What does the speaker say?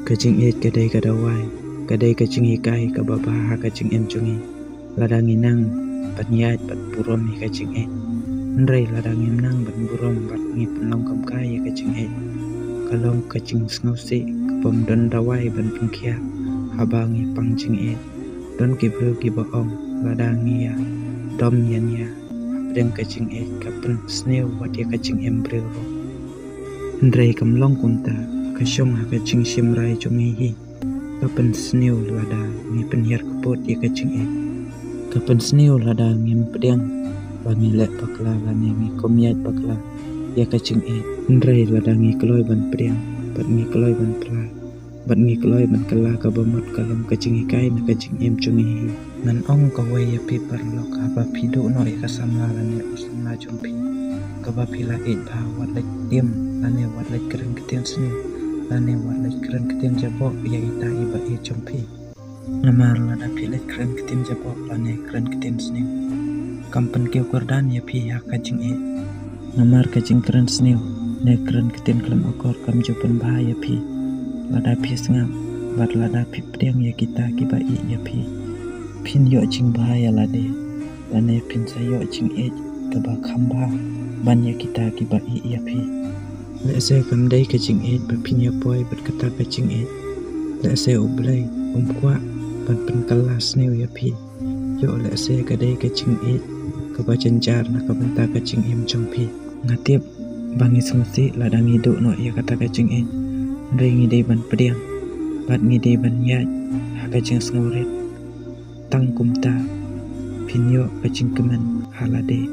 Kacing it kadai kadawai, kadai kacing hikai kababah kacing em cungi. Ladang inang panyat pat burom hi kacing it. Ndrai ladang inang ban burom bat ngi penlong kam kai kacing it. Kalong kacing ngausi kapom don dawai ban pengkia habangi pangcing it. Don kibru kibaong ladang ya dom ya deng kacing it kapen sneu wat ya kacing em brero. Ndrai kamlong kunta kasyong ha kacing simrai cungi hi. Kapan sneu lada ngi penhiar kapot ya kacing it. Kapan sneu lada ngi pedang bangi lek pakla lani ngi komiat pakla ya kacing it. Ndrai lada ngi keloi ban pedang bat ngi keloi ban pla bat ngi keloi ban kala kabamot kalong kacing ikai na kacing em cungi hi. Ngan ong kawai ya paper lok haba pidu no ya kasamla lani usamla jumpi kaba pila it ba wat lek tim lani wat lek keren ketien sneu lani wat lek keren ketien jabok ya ita iba e jumpi ngamar lada pilet keren ketien jabok lani keren ketien sneu kampen keu kordan ya pi ya kacing it ngamar kacing keren sneu ne keren ketien kelam akor kam jupan bahaya pi lada pi sengam bat lada pi pedang ya kita kiba i ya pi pin yo cing bahaya lade lani pin sayo cing it kaba khamba ban ya kita kiba i ya pi le se kam dai kacing it ba pin ya poi bat kata kacing it le se ublai kwa ban pen kelas neu ya pi yo le se kadai kacing it kaba cencar na kabenta kacing em jong pi ngatip bangi sungsi ladang hidup no ya kata kacing it ndai ngidai ban pedang bat ngidai ban ya ha kacing sngoret tang kumta pinyo kacing kemen halade